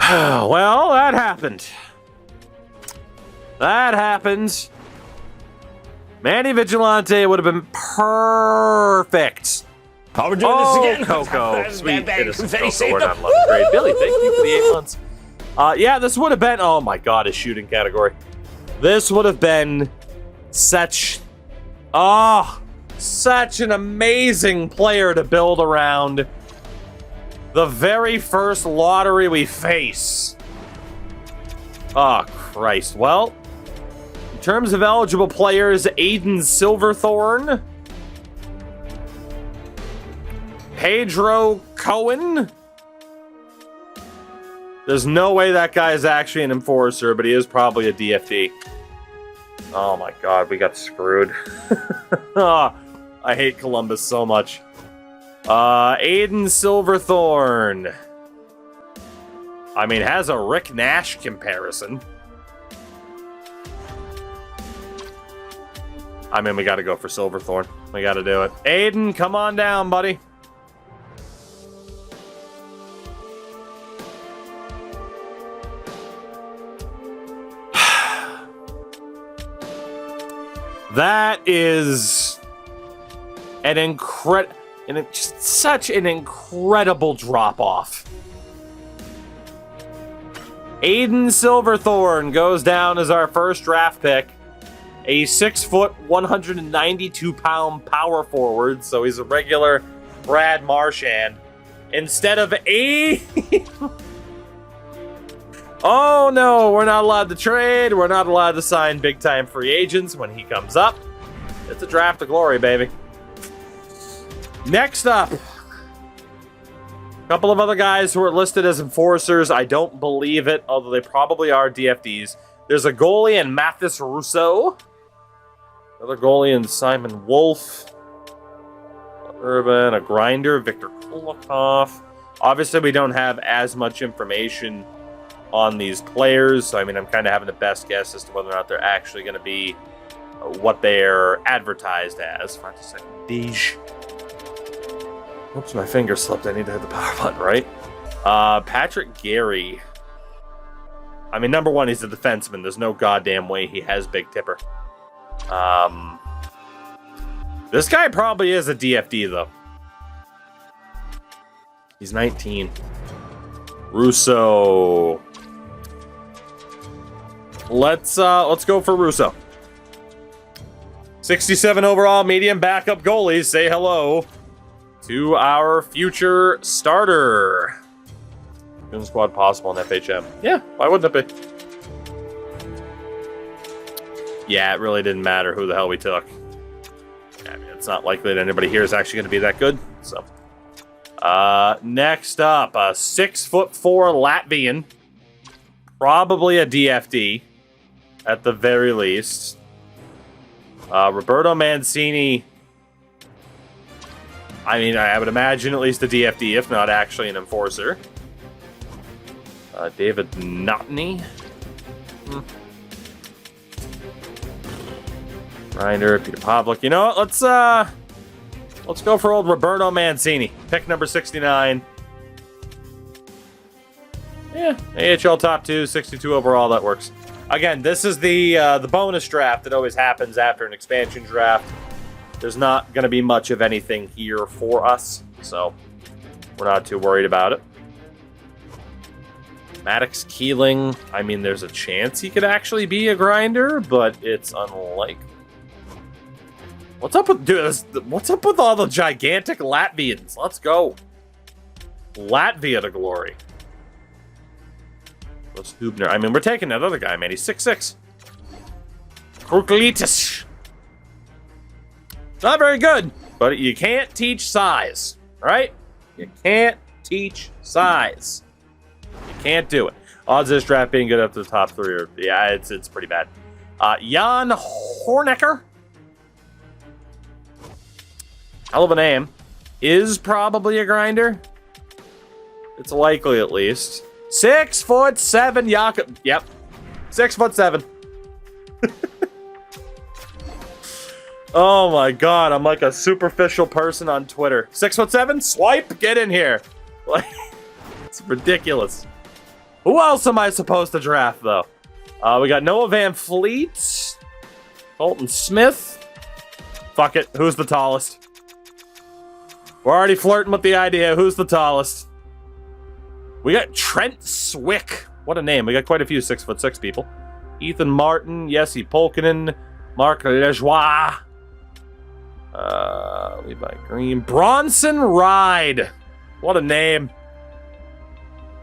Well, that happened. That happened. Manny Vigilante would have been perfect. Oh, we're doing this again. Coco. Sweet. Bang, Innocent confetti Coco. We're saved not 11th grade. Billy, thank you for the 8 months. Yeah, this would have been... Oh, my God, a shooting category. This would have been such... Oh, such an amazing player to build around. The very first lottery we face. Oh, Christ. Well, in terms of eligible players, Aiden Silverthorne, Pedro Cohen. There's no way that guy is actually an enforcer, but he is probably a DFD. Oh my God, we got screwed. Oh, I hate Columbus so much. Aiden Silverthorne. I mean, has a Rick Nash comparison. I mean, we got to go for Silverthorne. We got to do it. Aiden, come on down, buddy. That is an just such an incredible drop-off. Aiden Silverthorne goes down as our first draft pick. A 6-foot, 192-pound power forward, so he's a regular Brad Marchand. Instead of a... Oh no, we're not allowed to trade. We're not allowed to sign big-time free agents when he comes up. It's a draft of glory, baby. Next up, a couple of other guys who are listed as enforcers. I don't believe it, although they probably are DFDs. There's a goalie in Mathis Russo. Another goalie in Simon Wolf. Urban, a grinder, Victor Kulikov. Obviously, we don't have as much information on these players, so I mean, I'm kind of having the best guess as to whether or not they're actually going to be what they're advertised as. For a second, Dej. Oops, my finger slipped. I need to hit the power button, right? Patrick Gary. I mean, number one, he's a defenseman. There's no goddamn way he has Big Tipper. This guy probably is a DFD, though. He's 19. Russo. Let's go for Russo. 67 overall, medium backup goalies. Say hello to our future starter. GOON squad possible in FHM. Yeah, why wouldn't it be? Yeah, it really didn't matter who the hell we took. I mean, it's not likely that anybody here is actually going to be that good. So, next up, a 6'4" Latvian, probably a DFD at the very least. Roberto Mancini. I mean, I would imagine at least a DFD, if not actually an enforcer. David Notney. Grinder, Peter Pavlik. You know what? Let's go for old Roberto Mancini. Pick number 69. Yeah, AHL top 2, 62 overall. That works. Again, this is the bonus draft that always happens after an expansion draft. There's not going to be much of anything here for us, so we're not too worried about it. Maddox Keeling. I mean, there's a chance he could actually be a grinder, but it's unlikely. What's up with what's up with all the gigantic Latvians? Let's go. Latvia to glory. What's Hubner? I mean, we're taking that other guy, man. He's 6'6". Kruklitis. Not very good, but you can't teach size, right? You can't teach size. You can't do it. Odds of this draft being good up to the top 3 are, yeah, it's pretty bad. Jan Hornecker. Hell of a name. Is probably a grinder. It's likely, at least. 6'7" Jakob. Yep. 6'7". Oh my god, I'm like a superficial person on Twitter. 6'7"? Swipe? Get in here. Like, it's ridiculous. Who else am I supposed to draft, though? We got Noah Van Fleet. Colton Smith. Fuck it. Who's the tallest? We're already flirting with the idea. Who's the tallest? We got Trent Swick. What a name. We got quite a few 6'6" people. Ethan Martin. Jesse Polkinen. Marc Lejoie. Levi Green. Bronson Ride. What a name.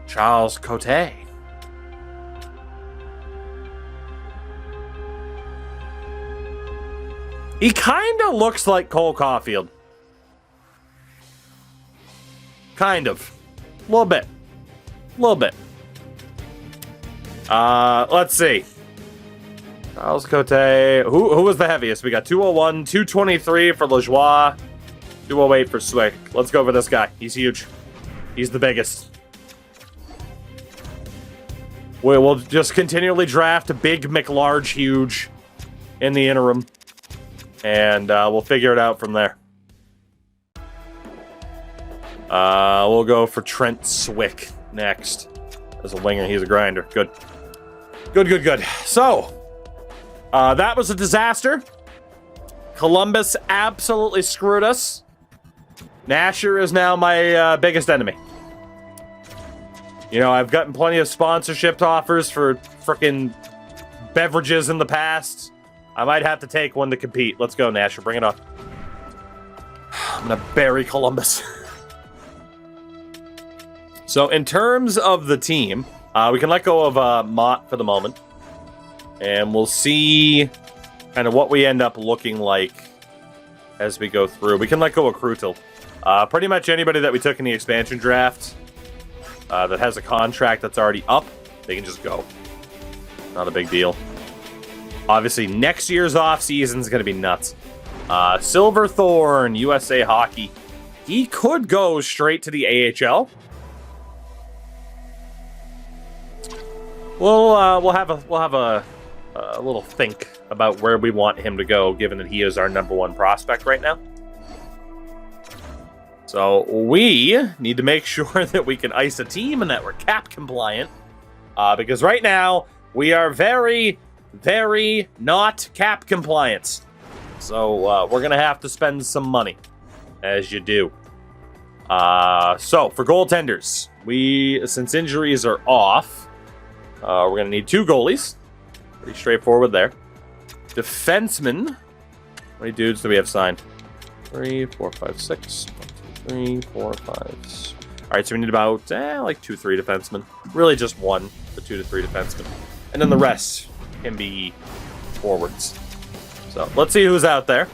Charles Cote. He kind of looks like Cole Caulfield. Kind of. A little bit. A little bit. Let's see. Charles Cote. Who was the heaviest? We got 201, 223 for Lejoie, 208 for Swick. Let's go for this guy. He's huge. He's the biggest. We'll just continually draft a big, McLarge, huge in the interim. And we'll figure it out from there. We'll go for Trent Swick next. As a winger, he's a grinder. Good. Good. So, that was a disaster. Columbus absolutely screwed us. Nasher is now my biggest enemy. You know, I've gotten plenty of sponsorship offers for frickin' beverages in the past. I might have to take one to compete. Let's go, Nasher. Bring it on. I'm gonna bury Columbus. So, in terms of the team, we can let go of Mott for the moment. And we'll see kind of what we end up looking like as we go through. We can let go of Krutel. Pretty much anybody that we took in the expansion draft that has a contract that's already up, they can just go. Not a big deal. Obviously, next year's offseason is going to be nuts. Silverthorne, USA Hockey. He could go straight to the AHL. We'll have a little think about where we want him to go, given that he is our #1 prospect right now. So we need to make sure that we can ice a team and that we're cap compliant, because right now we are very, very not cap compliant. So we're gonna have to spend some money, as you do. So for goaltenders, since injuries are off, we're going to need 2 goalies. Pretty straightforward there. Defensemen. How many dudes do we have signed? 3, 4, 5, 6. 1, 2, 3, 4, 5. Alright, so we need about, like 2-3 defensemen. Really just 1, but 2 to 3 defensemen. And then the rest can be forwards. So, let's see who's out there.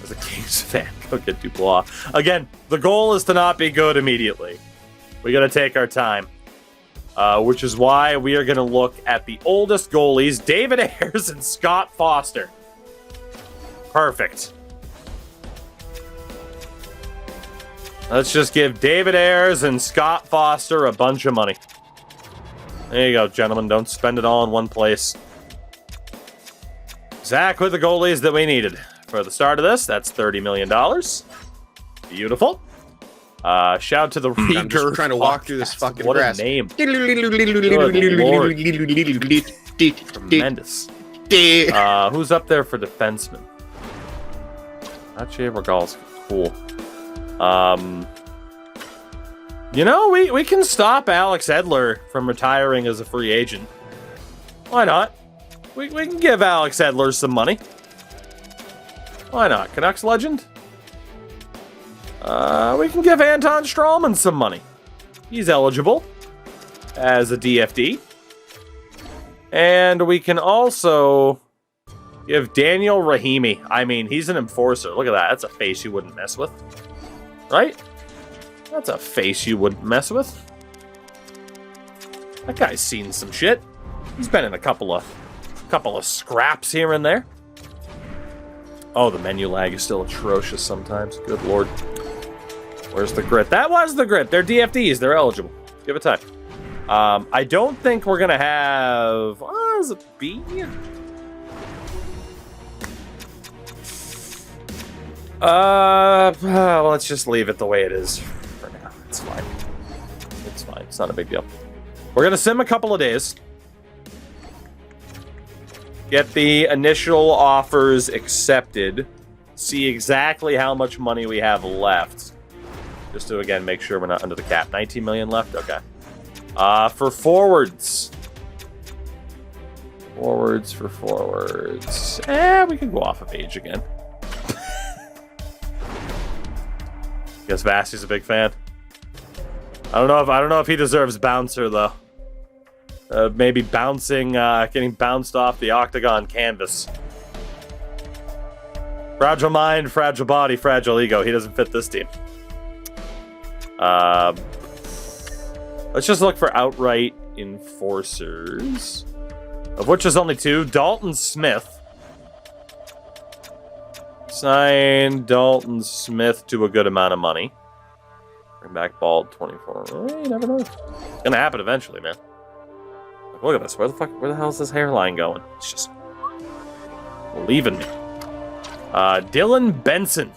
As a Kings fan, go get Dubois. Again, the goal is to not be good immediately. We got to take our time. Which is why we are going to look at the oldest goalies, David Ayres and Scott Foster. Perfect. Let's just give David Ayres and Scott Foster a bunch of money. There you go, gentlemen. Don't spend it all in one place. Exactly the goalies that we needed for the start of this. That's $30 million. Beautiful. Shout out to the Reader. I'm just trying to walk through this fucking what grass. A name. Good Lord. Tremendous. Who's up there for defenseman? Jay Regal's cool. You know, we can stop Alex Edler from retiring as a free agent. Why not? We can give Alex Edler some money. Why not? Canucks legend? We can give Anton Strawman some money. He's eligible as a DFD. And we can also give Daniel Rahimi. I mean, he's an enforcer. Look at that. That's a face you wouldn't mess with. Right? That's a face you wouldn't mess with. That guy's seen some shit. He's been in a couple of scraps here and there. Oh, the menu lag is still atrocious sometimes. Good Lord. Where's the grit? That was the grit. They're DFDs. They're eligible. Give it time. I don't think we're going to have... is it B? Well, let's just leave it the way it is for now. It's fine. It's It's fine. It's not a big deal. We're gonna sim a couple of days. Get the initial offers accepted. See exactly how much money we have left. Just to, again, make sure we're not under the cap. 19 million left? Okay. For forwards. Forwards. We can go off of age again. Guess Vassie's a big fan. I don't know if he deserves bouncer though. Maybe getting bounced off the octagon canvas. Fragile mind, fragile body, fragile ego. He doesn't fit this team. Let's just look for outright enforcers, of which there's only 2. Dalton Smith. Sign Dalton Smith to a good amount of money. Bring back Bald 24. You never know. It's gonna happen eventually, man. Like, look at this. Where the hell is this hairline going? It's just leaving me. Dylan Benson.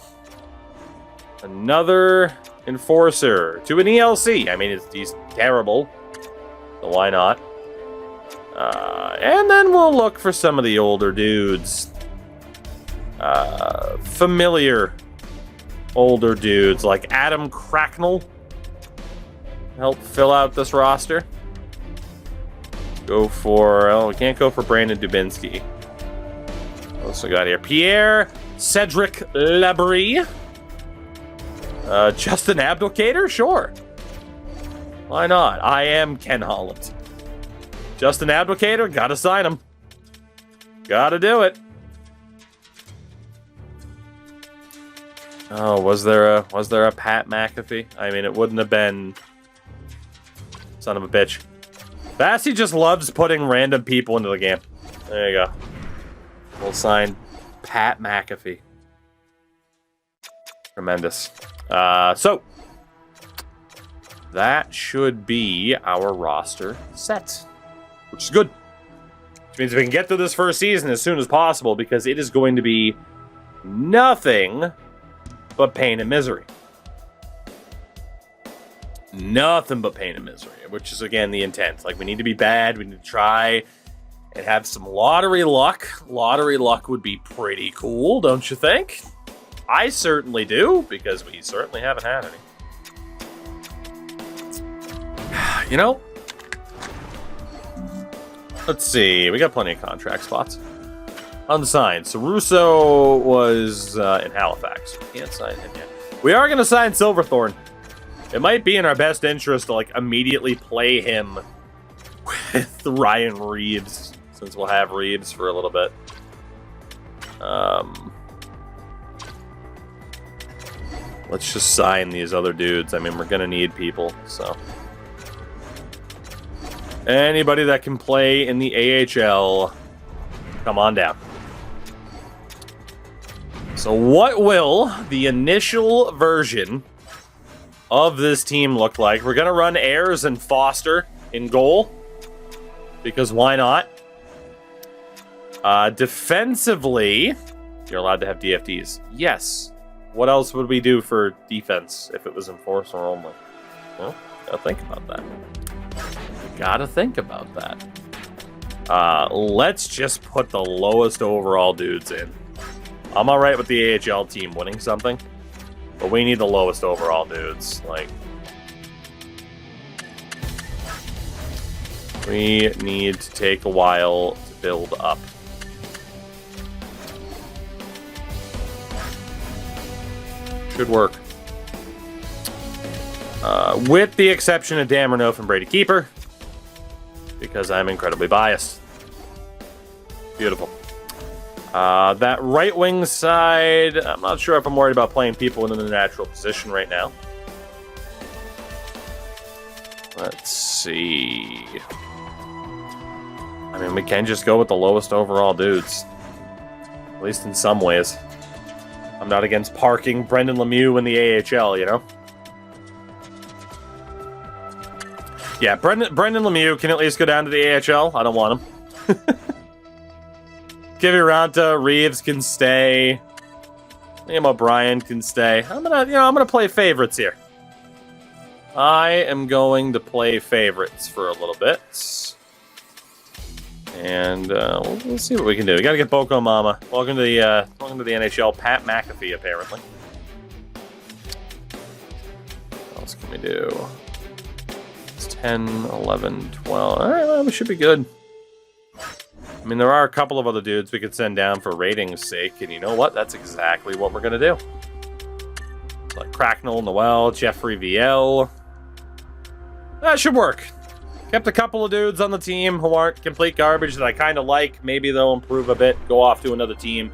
Another enforcer to an ELC. I mean, he's terrible, so why not? And then we'll look for some of the older dudes. Familiar older dudes like Adam Cracknell. Help fill out this roster. Go for... we can't go for Brandon Dubinsky. What else we got here? Pierre Cedric Labrie. Justin Abdelkader? Sure. Why not? I am Ken Holland. Justin Abdelkader? Gotta sign him. Gotta do it. Oh, was there a Pat McAfee? I mean, it wouldn't have been... Son of a bitch. Vassie just loves putting random people into the game. There you go. We'll sign Pat McAfee. Tremendous. So, that should be our roster set, which is good. Which means we can get through this first season as soon as possible, because it is going to be nothing but pain and misery. Nothing but pain and misery, which is, again, the intent. Like, we need to be bad, we need to try and have some lottery luck. Lottery luck would be pretty cool, don't you think? I certainly do, because we certainly haven't had any. You know, let's see. We got plenty of contract spots. Unsigned. So Russo was in Halifax. We can't sign him yet. We are going to sign Silverthorne. It might be in our best interest to, like, immediately play him with Ryan Reeves, since we'll have Reeves for a little bit. Let's just sign these other dudes. I mean, we're going to need people, so. Anybody that can play in the AHL, come on down. So what will the initial version of this team look like? We're going to run Ayers and Foster in goal, because why not? Defensively, you're allowed to have DFDs. Yes. What else would we do for defense if it was enforcer only? Well, gotta think about that. Gotta think about that. Let's just put the lowest overall dudes in. I'm alright with the AHL team winning something, but we need the lowest overall dudes. Like, we need to take a while to build up. Should work. With the exception of Dan Renault and Brady Keeper, because I'm incredibly biased. Beautiful. That right wing side, I'm not sure if I'm worried about playing people in the natural position right now. Let's see. I mean, we can just go with the lowest overall dudes. At least in some ways. I'm not against parking Brendan Lemieux in the AHL, you know? Yeah, Brendan Lemieux can at least go down to the AHL. I don't want him. Kiviranta, Reeves can stay. Liam O'Brien can stay. I'm gonna play favorites here. I am going to play favorites for a little bit. And we'll see what we can do. We got to get Boko Mama. Welcome to the NHL. Pat McAfee, apparently. What else can we do? It's 10, 11, 12. All right, well, we should be good. I mean, there are a couple of other dudes we could send down for ratings' sake, and you know what? That's exactly what we're going to do. Like Cracknell, Noel, Jeffrey VL. That should work. Kept a couple of dudes on the team who aren't complete garbage that I kind of like. Maybe they'll improve a bit, go off to another team,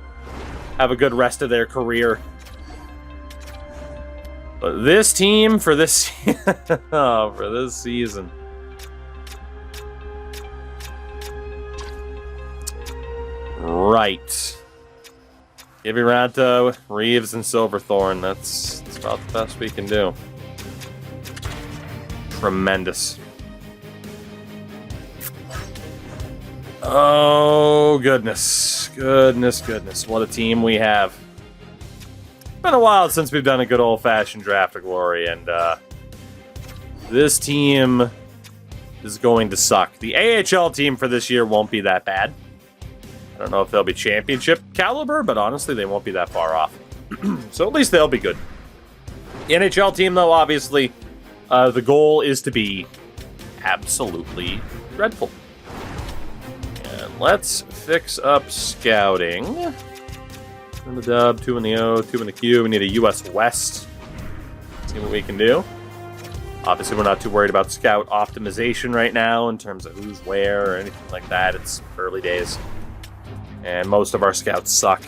have a good rest of their career. But this team for this for this season. Right. Kiviranta, Reeves, and Silverthorne. That's about the best we can do. Tremendous. Oh, goodness. Goodness. What a team we have. It's been a while since we've done a good old-fashioned draft of glory, and this team is going to suck. The AHL team for this year won't be that bad. I don't know if they'll be championship caliber, but honestly, they won't be that far off. So at least they'll be good. The NHL team, though, obviously, the goal is to be absolutely dreadful. And let's fix up scouting. 2 in the dub, 2 in the O, 2 in the Q. We need a US West. See what we can do. Obviously, we're not too worried about scout optimization right now in terms of who's where or anything like that. It's early days. And most of our scouts suck.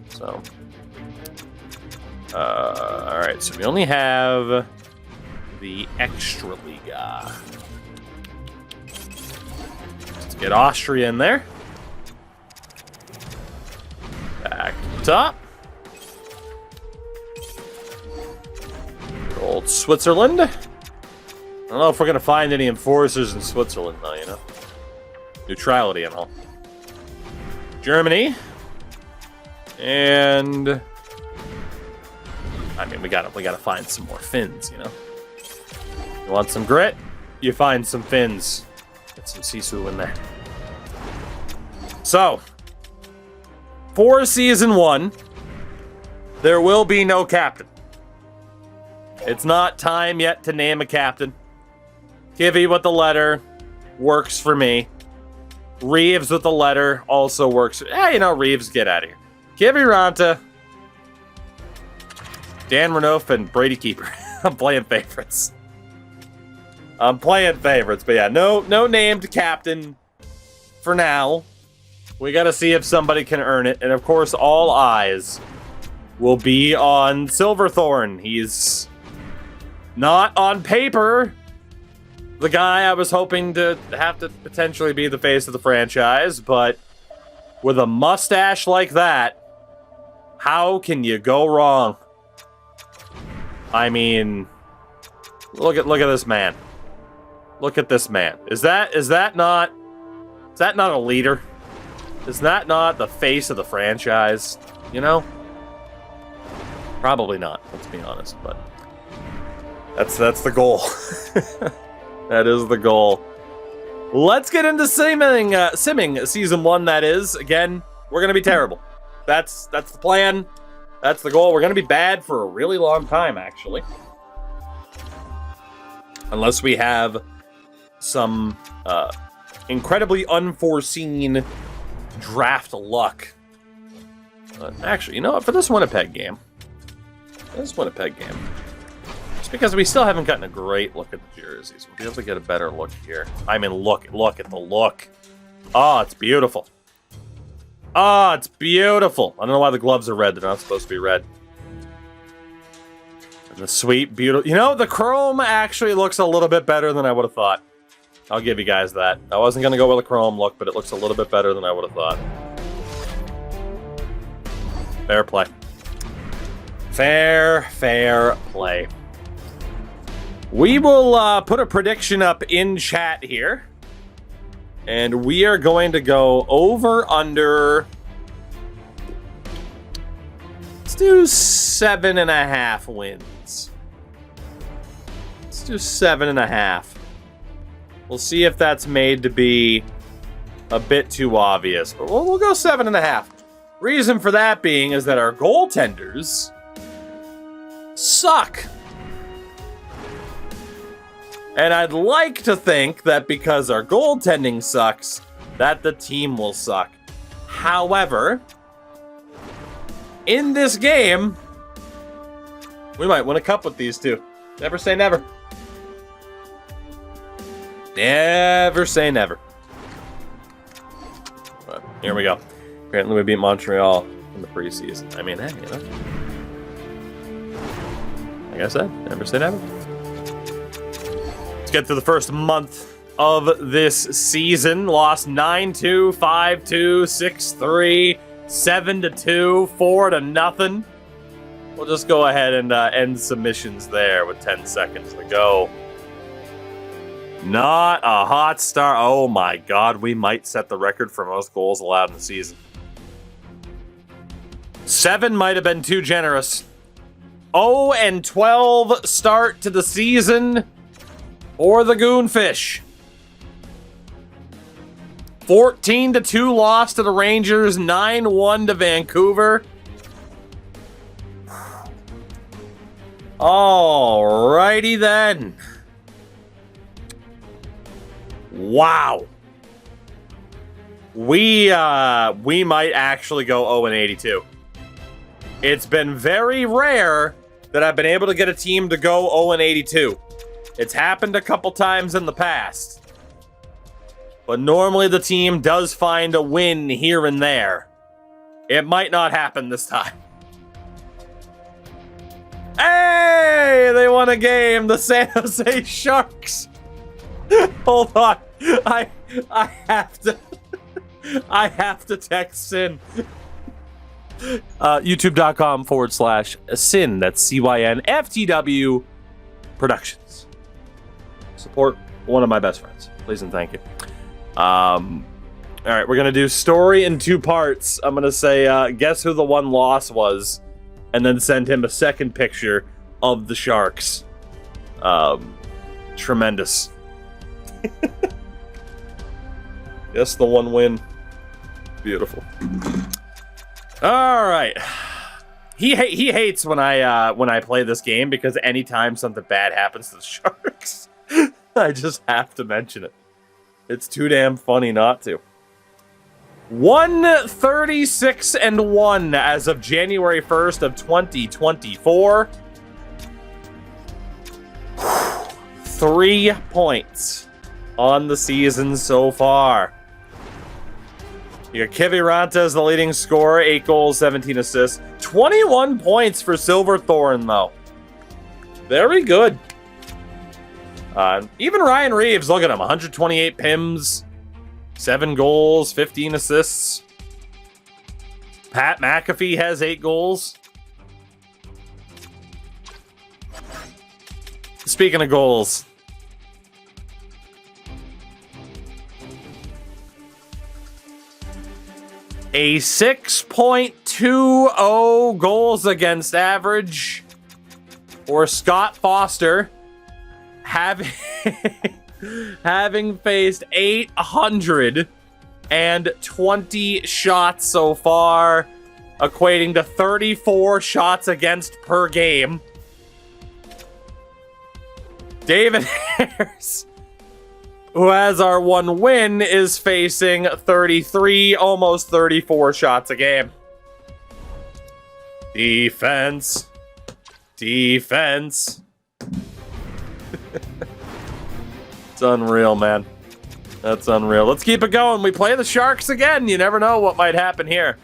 So, all right. So we only have the Extra Liga. Let's get Austria in there. Back to the top. Good old Switzerland. I don't know if we're gonna find any enforcers in Switzerland, though. You know, neutrality and all. Germany, and I mean we gotta find some more Finns, you know. You want some grit? You find some Finns. Get some Sisu in there. So, for season 1, there will be no captain. It's not time yet to name a captain. Kivy with the letter works for me. Reeves with the letter also works. You know, Reeves, get out of here. Kiviranta, Dan Renouf, and Brady Keeper. I'm playing favorites. But yeah, no named captain for now. We gotta see if somebody can earn it. And of course, all eyes will be on Silverthorne. He's not on paper the guy I was hoping to have to potentially be the face of the franchise, but with a mustache like that, how can you go wrong? I mean, look at this man. Look at this man. Is that not a leader? Is that not the face of the franchise? You know? Probably not, let's be honest, but that's the goal. That is the goal. Let's get into simming season 1, that is. Again, we're going to be terrible. That's the plan. That's the goal. We're going to be bad for a really long time, actually. Unless we have some incredibly unforeseen draft luck. But actually, you know what? For this Winnipeg game. Just because we still haven't gotten a great look at the jerseys. We'll be able to get a better look here. I mean, look at the look. Oh, it's beautiful. Oh, it's beautiful. I don't know why the gloves are red. They're not supposed to be red. And the sweet, beautiful... You know, the chrome actually looks a little bit better than I would have thought. I'll give you guys that. I wasn't going to go with a chrome look, but it looks a little bit better than I would have thought. Fair play. Fair play. We will put a prediction up in chat here. And we are going to go over, under... Let's do 7.5 wins. Let's do 7.5. We'll see if that's made to be a bit too obvious, but we'll go 7.5. Reason for that being is that our goaltenders suck. And I'd like to think that because our goaltending sucks, that the team will suck. However, in this game, we might win a cup with these two. Never say never. Never say never. But here we go. Apparently we beat Montreal in the preseason. I mean, hey, you know. Like I said, never say never. Let's get to the first month of this season. Lost 9-2, 5-2, 6-3, 7-2, 4-0. We'll just go ahead and end submissions there with 10 seconds to go. Not a hot start. Oh my God, we might set the record for most goals allowed in the season. 7 might have been too generous. 0-12 start to the season for the Goonfish. 14-2 loss to the Rangers, 9-1 to Vancouver. Alrighty then. Wow. We might actually go 0-82. It's been very rare that I've been able to get a team to go 0-82. It's happened a couple times in the past. But normally the team does find a win here and there. It might not happen this time. Hey, they won a game, the San Jose Sharks. Hold on. I have to text Sin. YouTube.com/Sin. That's CYNFTW Productions. Support one of my best friends. Please and thank you. All right, we're going to do story in 2 parts. I'm going to say, guess who the one loss was, and then send him a second picture of the Sharks. Tremendous. Guess the one win. Beautiful. All right. He hates when I play this game because anytime something bad happens to the Sharks, I just have to mention it. It's too damn funny not to. 136-1 as of January 1st of 2024. 3 points on the season so far. You got Kiviranta as the leading scorer, 8 goals, 17 assists. 21 points for Silverthorne, though. Very good. Even Ryan Reeves, look at him, 128 PIMs, 7 goals, 15 assists. Pat McAfee has 8 goals. Speaking of goals, a 6.20 goals against average for Scott Foster, having faced 820 shots so far, equating to 34 shots against per game. David Harris, who has our 1 win, is facing 33, almost 34 shots a game. Defense. Defense. It's unreal, man. That's unreal. Let's keep it going. We play the Sharks again. You never know what might happen here.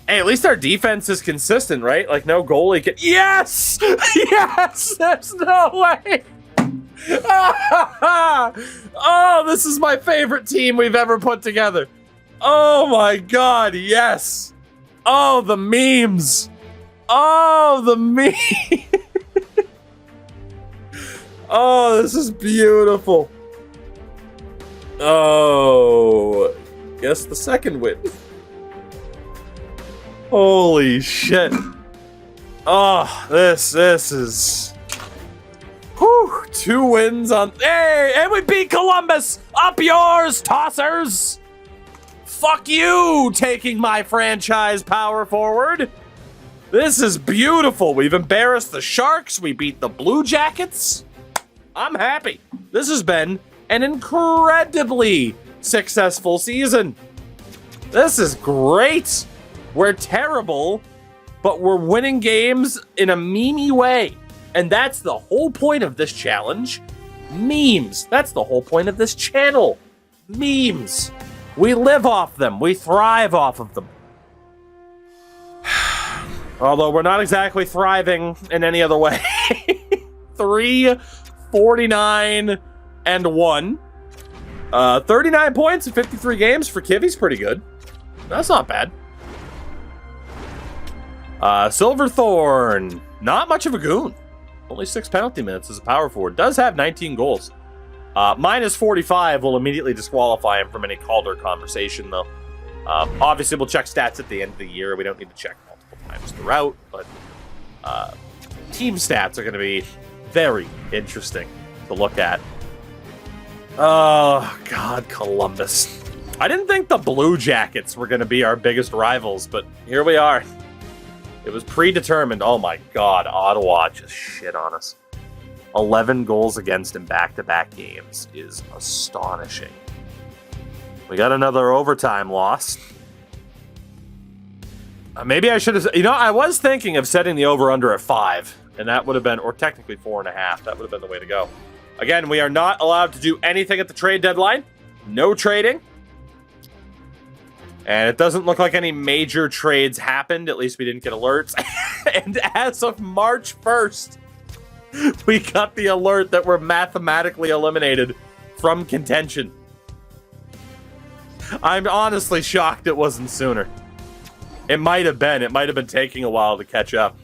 Hey, at least our defense is consistent, right? Like, no goalie can... Yes! Yes! There's no way! Oh, this is my favorite team we've ever put together. Oh, my God, yes! Oh, the memes! Oh, the memes! Oh, this is beautiful. Oh, guess the second win. Holy shit. Oh, this is... 2 wins on... Hey, and we beat Columbus! Up yours, tossers! Fuck you, taking my franchise power forward. This is beautiful. We've embarrassed the Sharks. We beat the Blue Jackets. I'm happy. This has been an incredibly successful season. This is great. We're terrible, but we're winning games in a memey way. And that's the whole point of this challenge. Memes. That's the whole point of this channel. Memes. We live off them. We thrive off of them. Although we're not exactly thriving in any other way. 3-49-1. 39 points in 53 games for Kivi's pretty good. That's not bad. Silverthorne, not much of a goon. Only 6 penalty minutes as a power forward. Does have 19 goals. Minus 45 will immediately disqualify him from any Calder conversation, though. Obviously, we'll check stats at the end of the year. We don't need to check multiple times throughout, but team stats are going to be very interesting to look at. Oh, God, Columbus. I didn't think the Blue Jackets were going to be our biggest rivals, but here we are. It was predetermined. Oh, my God, Ottawa just shit on us. 11 goals against in back-to-back games is astonishing. We got another overtime loss. Maybe I should have... You know, I was thinking of setting the over-under at 5, and that would have been... Or technically 4.5. That would have been the way to go. Again, we are not allowed to do anything at the trade deadline. No trading. And it doesn't look like any major trades happened. At least we didn't get alerts. And as of March 1st, we got the alert that we're mathematically eliminated from contention. I'm honestly shocked it wasn't sooner. It might have been. It might have been taking a while to catch up.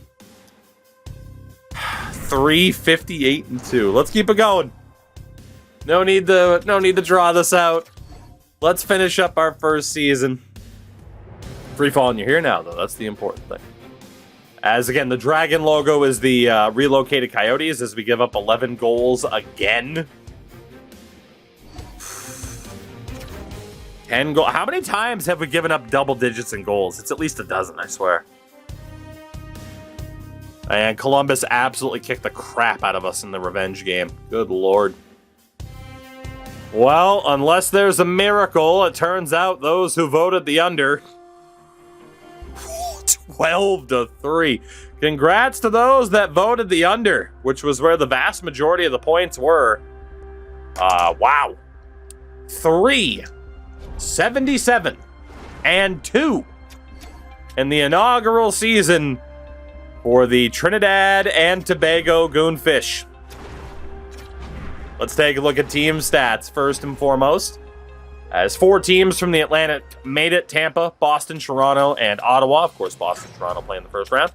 3-58-2. Let's keep it going. No need to draw this out. Let's finish up our first season. Free falling, you're here now, though. That's the important thing. As again, the dragon logo is the relocated Coyotes as we give up 11 goals again. 10 goals. How many times have we given up double digits in goals? It's at least a dozen, I swear. And Columbus absolutely kicked the crap out of us in the revenge game. Good Lord. Well, unless there's a miracle, it turns out those who voted the under... 12-3. Congrats to those that voted the under, which was where the vast majority of the points were. Wow. 3-77-2 in the inaugural season for the Trinidad and Tobago Goonfish. Let's take a look at team stats first and foremost. As 4 teams from the Atlantic made it: Tampa, Boston, Toronto, and Ottawa. Of course, Boston, Toronto playing the first round.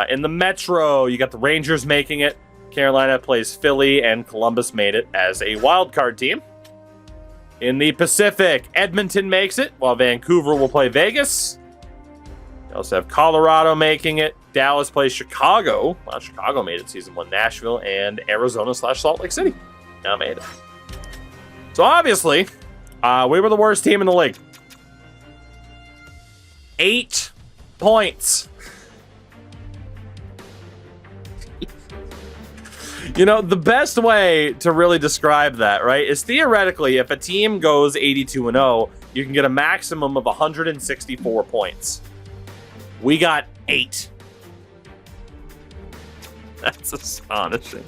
In the Metro, you got the Rangers making it. Carolina plays Philly, and Columbus made it as a wild card team. In the Pacific, Edmonton makes it, while Vancouver will play Vegas. You also have Colorado making it. Dallas plays Chicago. Well, Chicago made it season 1. Nashville and Arizona/Salt Lake City now made it. So obviously... we were the worst team in the league. 8 points. You know, the best way to really describe that, right, is theoretically, if a team goes 82-0, you can get a maximum of 164 points. We got 8. That's astonishing.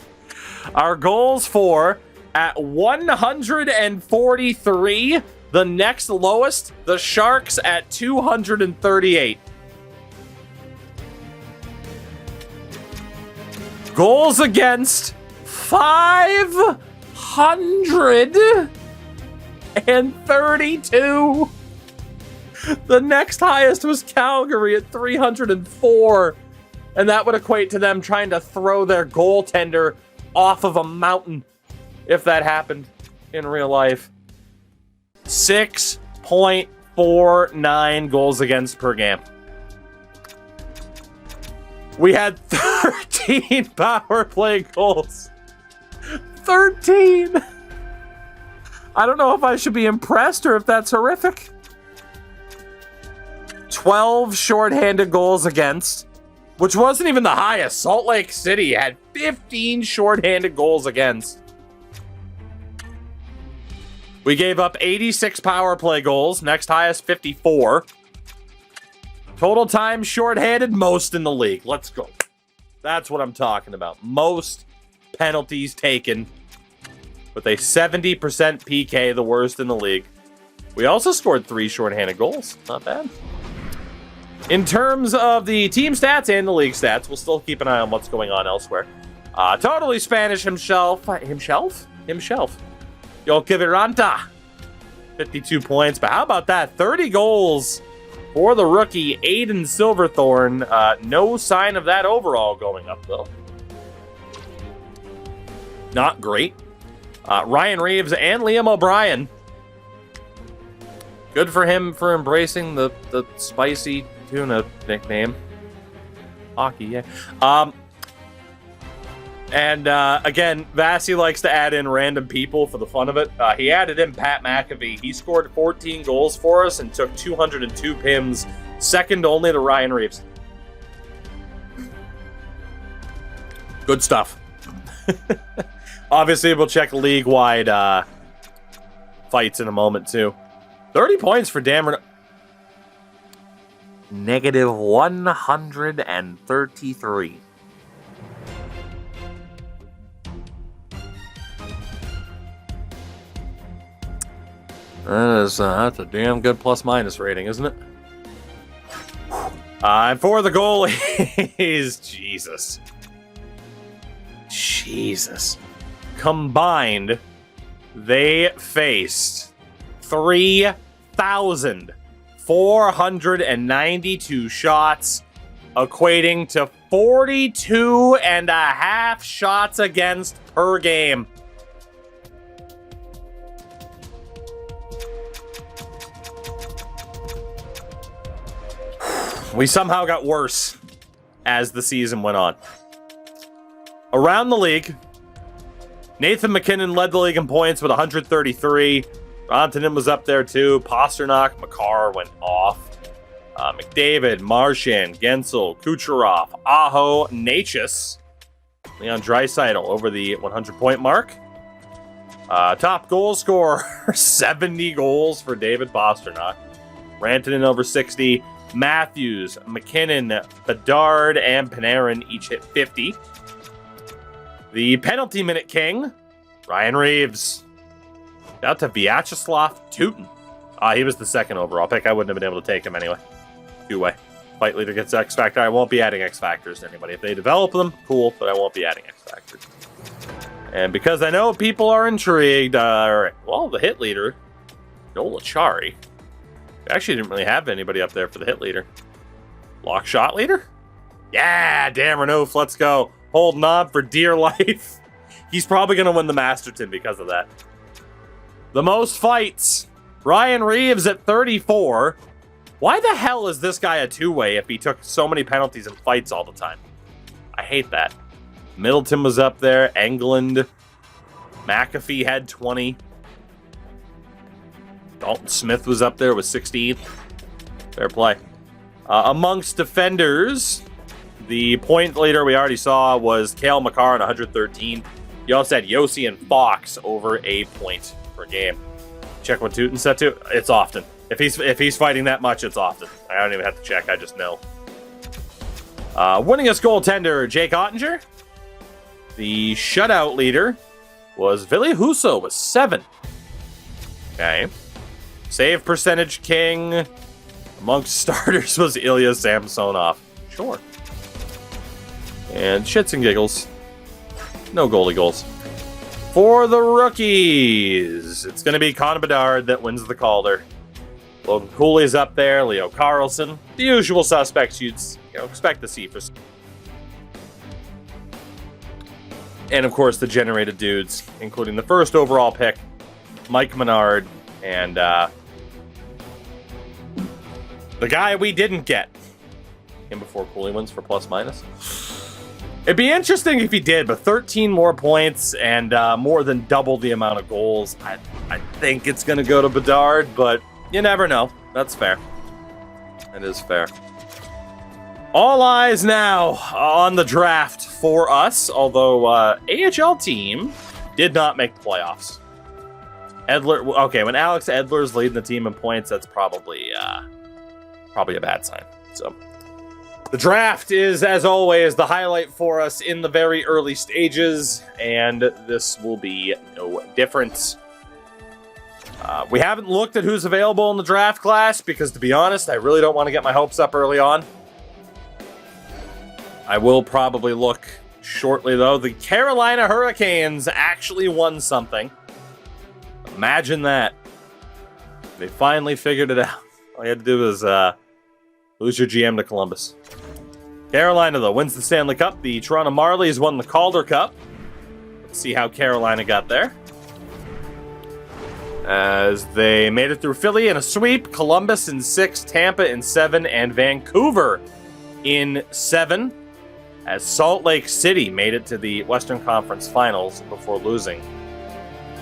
Our goals for... At 143, the next lowest, the Sharks at 238. Goals against, 532. The next highest was Calgary at 304. And that would equate to them trying to throw their goaltender off of a mountain. If that happened in real life. 6.49 goals against per game. We had 13 power play goals 13. I don't know if I should be impressed or if that's horrific. 12 shorthanded goals against, which wasn't even the highest. Salt Lake City had 15 shorthanded goals against. We gave up 86 power play goals. Next highest, 54. Total time shorthanded, most in the league. Let's go. That's what I'm talking about. Most penalties taken with a 70% PK, the worst in the league. We also scored 3 shorthanded goals. Not bad. In terms of the team stats and the league stats, we'll still keep an eye on what's going on elsewhere. Totally Spanish himself. Yo Kiviranta. 52 points. But how about that? 30 goals for the rookie, Aiden Silverthorne. No sign of that overall going up, though. Not great. Ryan Reeves and Liam O'Brien. Good for him for embracing the spicy tuna nickname. Hockey, yeah. And again, Vasi likes to add in random people for the fun of it. He added in Pat McAfee. He scored 14 goals for us and took 202 PIMs, second only to Ryan Reeves. Good stuff. Obviously, we'll check league-wide fights in a moment, too. 30 points for Dameron. Negative 133. That's a damn good plus-minus rating, isn't it? And for the goalies, Jesus. Combined, they faced 3,492 shots, equating to 42.5 shots against per game. We somehow got worse as the season went on. Around the league, Nathan McKinnon led the league in points with 133. Rantanen was up there too. Pasternak, Makar went off. McDavid, Marchand, Gensel, Kucherov, Aho, Natchez, Leon Draisaitl over the 100-point mark. Top goal scorer, 70 goals for David Pasternak. Rantanen over 60. Matthews, McKinnon, Bedard, and Panarin each hit 50. The penalty minute king, Ryan Reeves. Out to Vyacheslav Tutin. He was the second overall pick. I wouldn't have been able to take him anyway. Two-way. Fight leader gets X Factor. I won't be adding X Factors to anybody. If they develop them, cool, but I won't be adding X Factors. And because I know people are intrigued, well, the hit leader, Noel Achari. Actually didn't really have anybody up there for the hit leader. Block shot leader? Yeah, damn Renouf, let's go. Holding on for dear life. He's probably going to win the Masterton because of that. The most fights. Ryan Reeves at 34. Why the hell is this guy a two-way if he took so many penalties and fights all the time? I hate that. Middleton was up there. Englund. McAfee had 20. Dalton Smith was up there with 16. Fair play. Amongst defenders, the point leader we already saw was Cale Makar on 113. You also had Yossi and Fox over a point per game. Check what Tutin's set to. It's often. If he's fighting that much, it's often. I don't even have to check. I just know. Winningest goaltender, Jake Ottinger. The shutout leader was Ville Husso with 7. Okay. Save percentage king amongst starters was Ilya Samsonov. Sure. And shits and giggles. No goalie goals. For the rookies, it's going to be Connor Bedard that wins the Calder. Logan Cooley's up there. Leo Carlson. The usual suspects you'd expect to see for. And of course, the generated dudes, including the first overall pick, Mike Menard, and the guy we didn't get. Him before Cooley wins for plus minus. It'd be interesting if he did, but 13 more points and more than double the amount of goals. I think it's going to go to Bedard, but you never know. That's fair. It is fair. All eyes now on the draft for us, although AHL team did not make the playoffs. Edler, okay, when Alex Edler's leading the team in points, that's probably a bad sign. So the draft is, as always, the highlight for us in the very early stages, and this will be no different. We haven't looked at who's available in the draft class because, to be honest, I really don't want to get my hopes up early on. I will probably look shortly, though. The Carolina Hurricanes actually won something. Imagine that. They finally figured it out. All you had to do was lose your GM to Columbus. Carolina, though, wins the Stanley Cup. The Toronto Marlies won the Calder Cup. Let's see how Carolina got there. As they made it through Philly in a sweep, Columbus in 6, Tampa in 7, and Vancouver in 7. As Salt Lake City made it to the Western Conference Finals before losing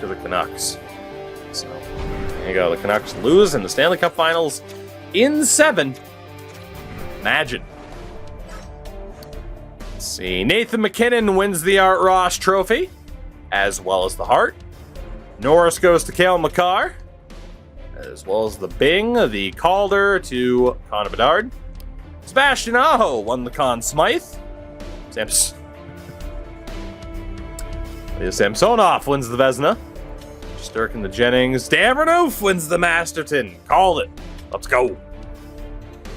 to the Canucks. So, there you go. The Canucks lose in the Stanley Cup Finals in 7. Imagine. Let's see. Nathan McKinnon wins the Art Ross Trophy, as well as the Hart. Norris goes to Cale Makar, as well as the Bing, the Calder to Connor Bedard. Sebastian Aho won the Conn Smythe. Samsonov wins the Vezina. Sturkin the Jennings. Davranouf wins the Masterton. Called it. Let's go.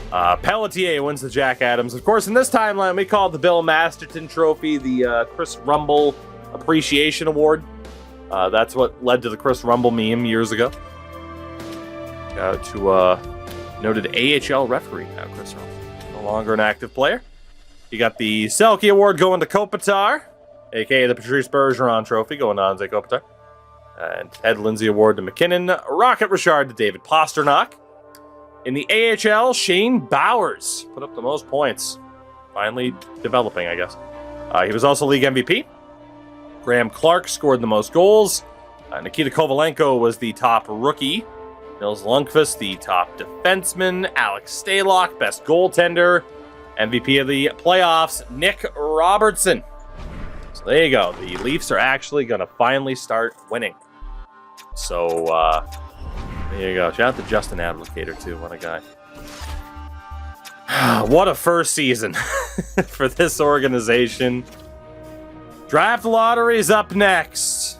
Pelletier wins the Jack Adams. Of course, in this timeline, we call the Bill Masterton Trophy the Chris Rumble Appreciation Award. That's what led to the Chris Rumble meme years ago. To noted AHL referee now, Chris Rumble. No longer an active player. You got the Selke Award going to Kopitar, a.k.a. the Patrice Bergeron Trophy going on to Kopitar. And Ted Lindsay Award to McKinnon. Rocket Richard to David Pasternak. In the AHL, Shane Bowers put up the most points. Finally developing, I guess. He was also league MVP. Graham Clark scored the most goals. Nikita Kovalenko was the top rookie. Nils Lundqvist, the top defenseman. Alex Stalock, best goaltender. MVP of the playoffs, Nick Robertson. So there you go. The Leafs are actually going to finally start winning. So there you go. Shout out to Justin Advocator, too. What a guy. What a first season for this organization. Draft lottery's up next.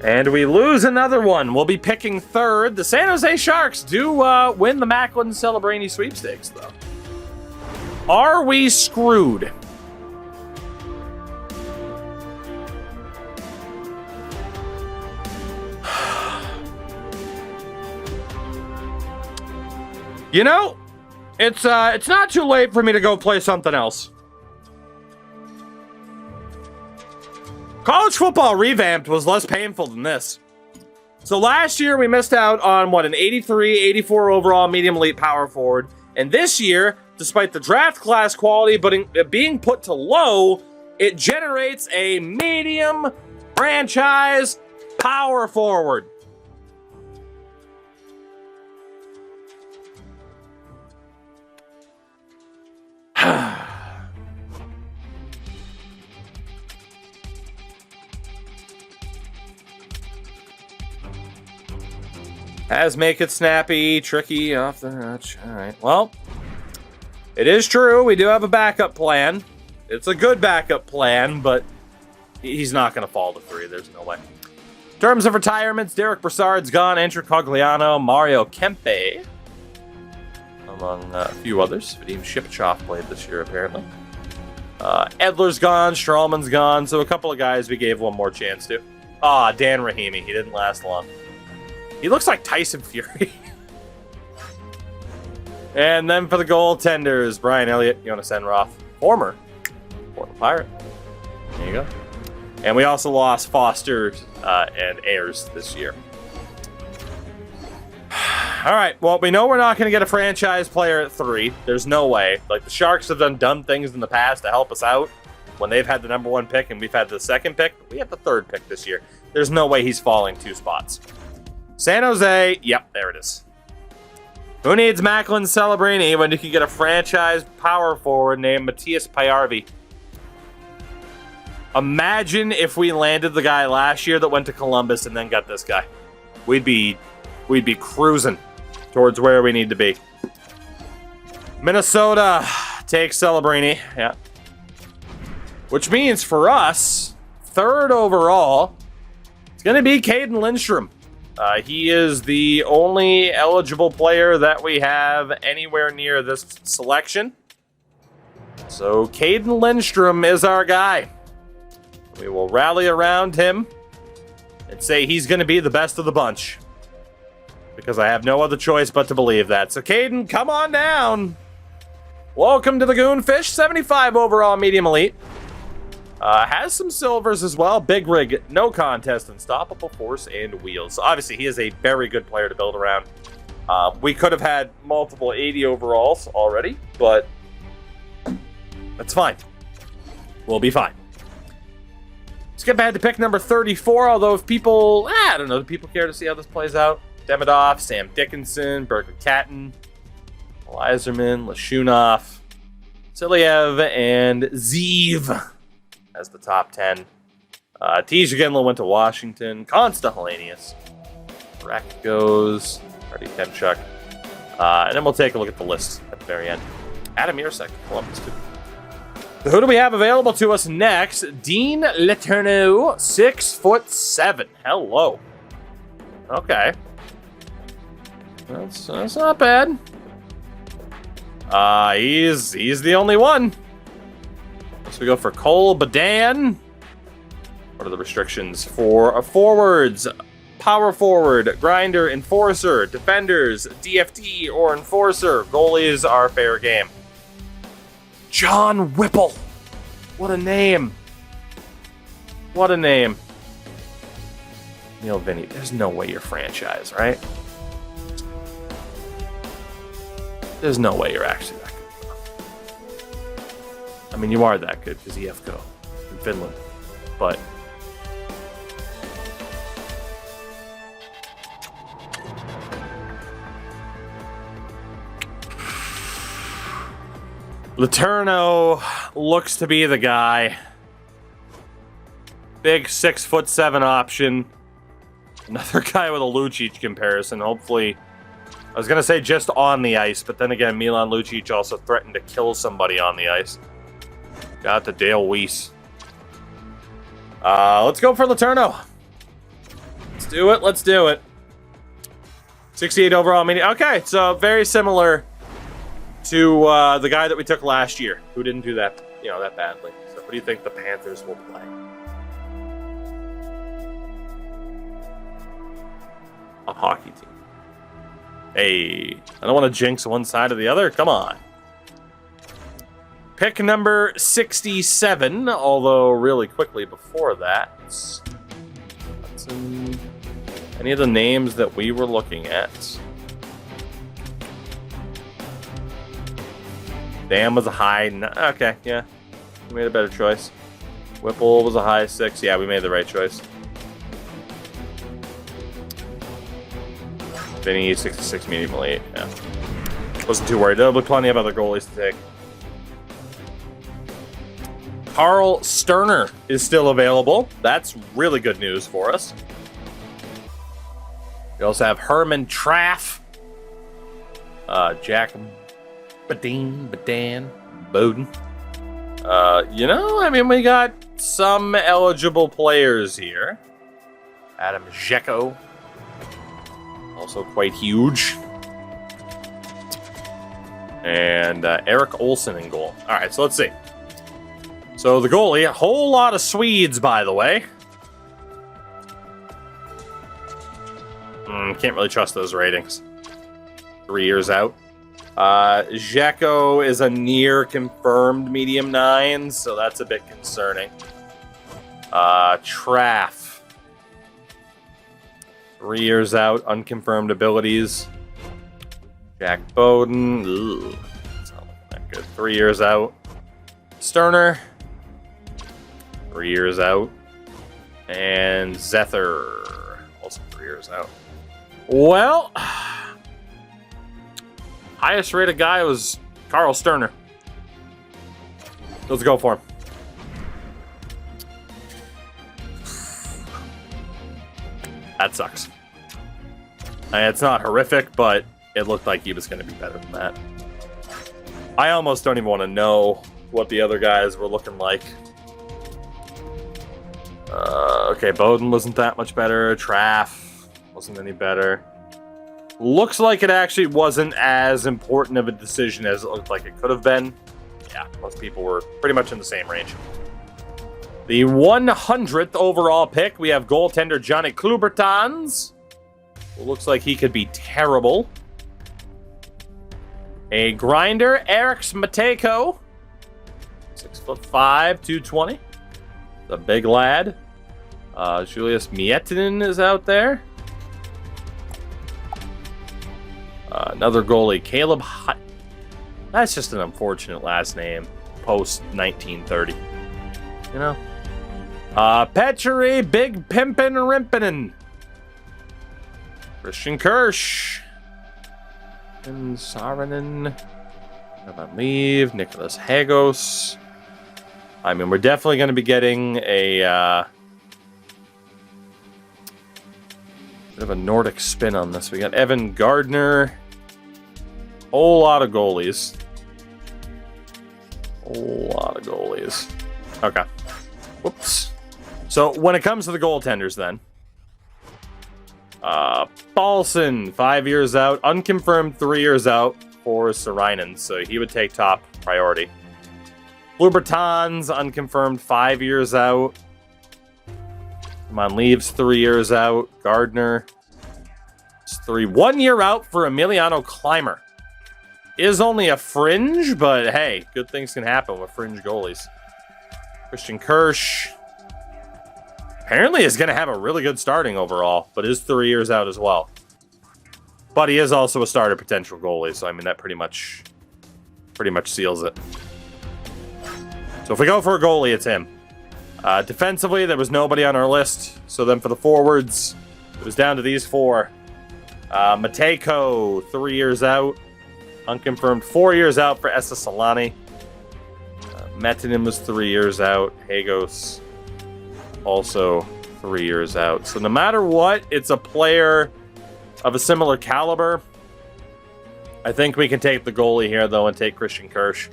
And we lose another one. We'll be picking third. The San Jose Sharks do win the Macklin Celebrini sweepstakes, though. Are we screwed? You know, it's not too late for me to go play something else. College football revamped was less painful than this. So last year we missed out on, an 83, 84 overall medium elite power forward. And this year, despite the draft class quality being put to low, it generates a medium franchise power forward. Has make it snappy, tricky, off the notch. All right. Well, it is true. We do have a backup plan. It's a good backup plan, but he's not going to fall to 3. There's no way. In terms of retirements, Derek Brassard's gone. Andrew Cogliano, Mario Kempe, among a few others. Vadim Shipchov played this year, apparently. Edler's gone. Strawman's gone. So a couple of guys we gave one more chance to. Dan Rahimi. He didn't last long. He looks like Tyson Fury. And then for the goaltenders, Brian Elliott, Jonas Enroth, former Portland Pirate. There you go. And we also lost Foster and Ayers this year. All right. Well, we know we're not going to get a franchise player at 3. There's no way. Like, the Sharks have done dumb things in the past to help us out when they've had the number 1 pick and we've had the 2nd pick. We have the 3rd pick this year. There's no way he's falling 2 spots. San Jose. Yep, there it is. Who needs Macklin Celebrini when you can get a franchise power forward named Matthias Pajärvi? Imagine if we landed the guy last year that went to Columbus and then got this guy. We'd be cruising towards where we need to be. Minnesota takes Celebrini. Yeah. Which means for us, 3rd overall, it's going to be Caden Lindstrom. He is the only eligible player that we have anywhere near this selection. So Caden Lindstrom is our guy. We will rally around him and say he's going to be the best of the bunch. Because I have no other choice but to believe that. So Caden, come on down. Welcome to the Goonfish. 75 overall medium elite. Has some silvers as well. Big rig, no contest, unstoppable force, and wheels. So obviously, he is a very good player to build around. We could have had multiple 80 overalls already, but that's fine. We'll be fine. Skip ahead to pick number 34, although if people, I don't know, do people care to see how this plays out? Demidov, Sam Dickinson, Berger Catton, Lizerman, Lashunov, Siliev, and Zeev as the top 10. Tisha Ginla went to Washington. Consta Hellenius. Rack goes. Freddie Kemchuk. And then we'll take a look at the list at the very end. Adam Irsek, Columbus, too. So who do we have available to us next? Dean Letourneau, 6'7". Hello. Okay. That's not bad. He's the only one. So we go for Cole Badan. What are the restrictions for forwards? Power forward, grinder, enforcer, defenders, DFD, or enforcer. Goalies are fair game. John Whipple. What a name. What a name. Neil Vinny, there's no way you're franchise, right? There's no way you're actually that good. I mean, you are that good because EFCO in Finland, but Letourneau looks to be the guy. Big 6'7" option. Another guy with a Lucic comparison. Hopefully, I was going to say just on the ice, but then again, Milan Lucic also threatened to kill somebody on the ice. Got the Dale Weiss. Let's go for Letourneau. Let's do it. Let's do it. 68 overall. Okay, so very similar to the guy that we took last year, who didn't do that, that badly. So, what do you think the Panthers will play? A hockey team. Hey, I don't want to jinx one side or the other. Come on. Pick number 67, although really quickly before that, any of the names that we were looking at. Dam was a high. Okay, yeah. We made a better choice. Whipple was a high 6. Yeah, we made the right choice. Vinny, 66 medium elite. Yeah. Wasn't too worried. There'll be plenty of other goalies to take. Carl Sterner is still available. That's really good news for us. We also have Herman Traff. Jack Badan, Bowden. We got some eligible players here. Adam Zheko. Also quite huge. And Eric Olson in goal. All right, so let's see. So the goalie, a whole lot of Swedes, by the way. Can't really trust those ratings. 3 years out. Zheko is a near confirmed medium 9, so that's a bit concerning. Traff. 3 years out, unconfirmed abilities. Jack Bowden. Ugh. That's not looking that good. 3 years out. Sterner. 3 years out. And Zether. Also 3 years out. Well, highest rated guy was Carl Sterner. Let's go for him. That sucks. It's not horrific, but it looked like he was going to be better than that. I almost don't even want to know what the other guys were looking like. Okay, Bowden wasn't that much better. Traff wasn't any better. Looks like it actually wasn't as important of a decision as it looked like it could have been. Yeah, most people were pretty much in the same range. The 100th overall pick, we have goaltender Johnny Klubertans. It looks like he could be terrible. A grinder, Eric Smateko. 6'5", 220. The big lad. Julius Miettinen is out there. Another goalie, Caleb Hut. That's just an unfortunate last name. Post 1930. You know? Petri, Big Pimpin' Rimpinin. Christian Kirsch. And Saarinen. Evan Leave. Nicholas Hagos. I mean, we're definitely going to be getting a bit of a Nordic spin on this. We got Evan Gardner. Whole lot of goalies. Whole lot of goalies. Okay. Whoops. So when it comes to the goaltenders, then, Paulson, 5 years out, unconfirmed 3 years out for Saarinen, so he would take top priority. Lubertans, unconfirmed 5 years out. Come on, Leaves 3 years out. Gardner, 1 year out for Emiliano Clymer. Is only a fringe, but hey, good things can happen with fringe goalies. Christian Kirsch apparently is going to have a really good starting overall, but is 3 years out as well. But he is also a starter potential goalie, so I mean that pretty much seals it. So if we go for a goalie, it's him. Defensively, there was nobody on our list. So then for the forwards, it was down to these four. Matejko, 3 years out. Unconfirmed 4 years out for Esa Solani. Mettinen was 3 years out. Hagos, also 3 years out. So no matter what, it's a player of a similar caliber. I think we can take the goalie here, though, and take Christian Kirsch.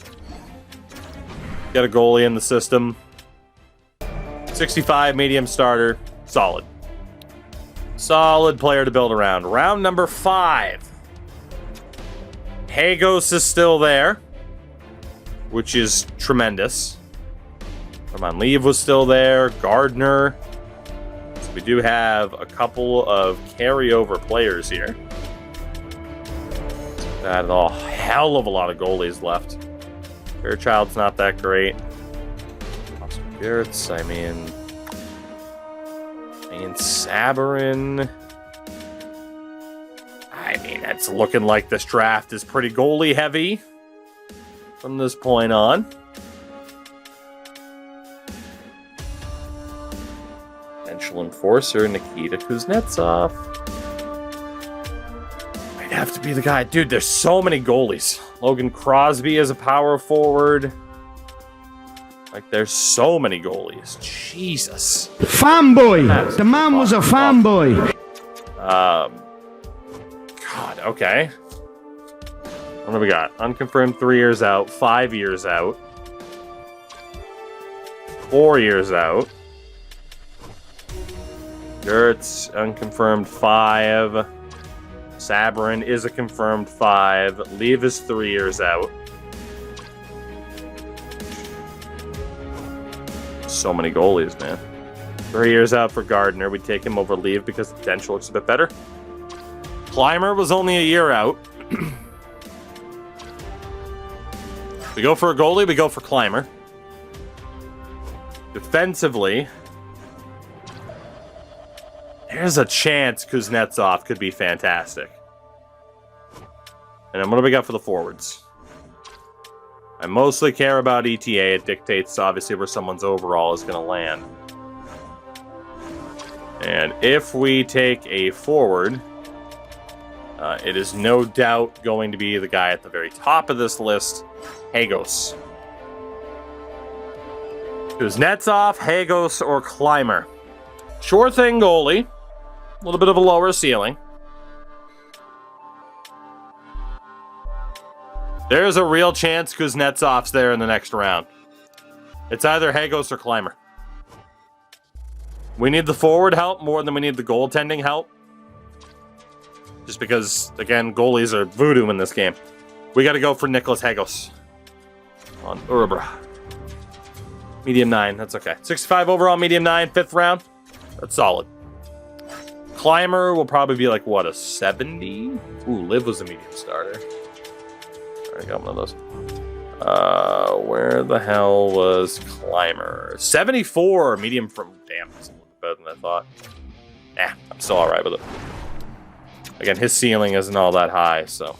Get a goalie in the system. 65 medium starter. Solid. Solid player to build around. Round number 5. Hagos is still there, which is tremendous. Come on, Leave was still there. Gardner. So we do have a couple of carryover players here. That is a hell of a lot of goalies left. Fairchild's not that great. Oscar Gertz, I mean Sabarin. I mean, it's looking like this draft is pretty goalie heavy from this point on. Potential enforcer, Nikita Kuznetsov. Might have to be the guy. Dude, there's so many goalies. Logan Crosby is a power forward. Like, there's so many goalies. Jesus. Fanboy! The man was a fanboy! God, okay. What do we got? Unconfirmed 3 years out, 5 years out, 4 years out. Gertz, unconfirmed 5. Sabarin is a confirmed 5. Leave is 3 years out. So many goalies, man. 3 years out for Gardner. We'd take him over Leave because the potential looks a bit better. Clymer was only a year out. We go for a goalie, we go for Clymer. Defensively, there's a chance Kuznetsov could be fantastic. And then what do we got for the forwards? I mostly care about ETA. It dictates, obviously, where someone's overall is going to land. And if we take a forward, it is no doubt going to be the guy at the very top of this list, Hagos. Kuznetsov, Hagos, or Clymer. Sure thing goalie. A little bit of a lower ceiling. There's a real chance Kuznetsov's there in the next round. It's either Hagos or Clymer. We need the forward help more than we need the goaltending help. Just because, again, goalies are voodoo in this game. We got to go for Nicholas Hagos on Urbra. Medium 9, that's okay. 65 overall, medium 9, 5th round. That's solid. Clymer will probably be like, what, a 70? Ooh, Liv was a medium starter. I got one of those. Where the hell was Clymer? 74, medium from... Damn, that's a little bit better than I thought. I'm still alright with it. Again, his ceiling isn't all that high, so...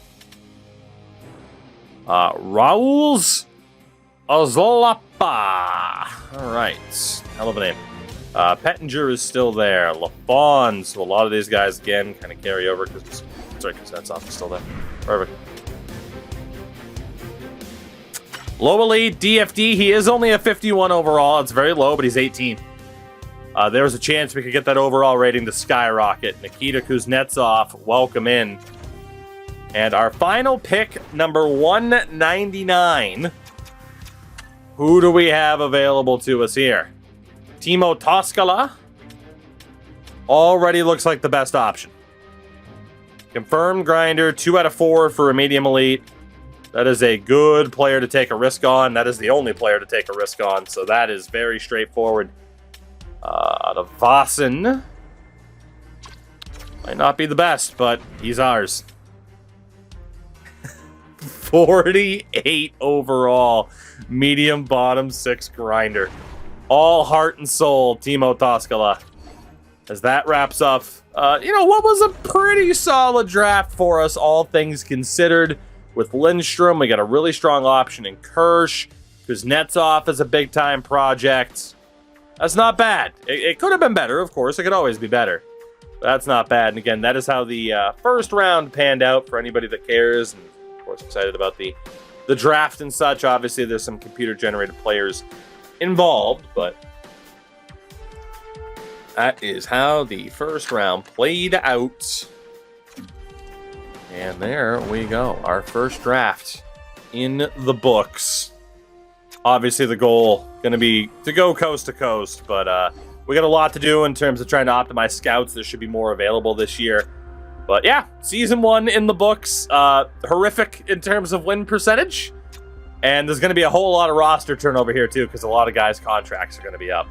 Raul's Ozolapa. Alright. Hell of a name. Pettinger is still there. LaFawn. So a lot of these guys, again, kind of carry over because that's off still there. Perfect. Low elite, DFD. He is only a 51 overall. It's very low, but he's 18. There was a chance we could get that overall rating to skyrocket. Nikita Kuznetsov, welcome in. And our final pick, number 199. Who do we have available to us here? Timo Toskala already looks like the best option. Confirmed grinder, 2 out of 4 for a medium elite. That is a good player to take a risk on. That is the only player to take a risk on. So that is very straightforward. Out of Vossen. Might not be the best, but he's ours. 48 overall. Medium bottom 6 grinder. All heart and soul, Timo Toskala. As that wraps up, what was a pretty solid draft for us, all things considered. With Lindstrom, we got a really strong option in Kirsch. Kuznetsov is a big-time project. That's not bad. It could have been better, of course. It could always be better. But that's not bad. And again, that is how the first round panned out for anybody that cares. And, of course, excited about the draft and such. Obviously, there's some computer-generated players involved, but that is how the first round played out. And there we go. Our first draft in the books. Obviously, the goal going to be to go coast to coast, but we got a lot to do in terms of trying to optimize scouts. There should be more available this year. But yeah, season 1 in the books. Horrific in terms of win percentage. And there's going to be a whole lot of roster turnover here, too, because a lot of guys' contracts are going to be up.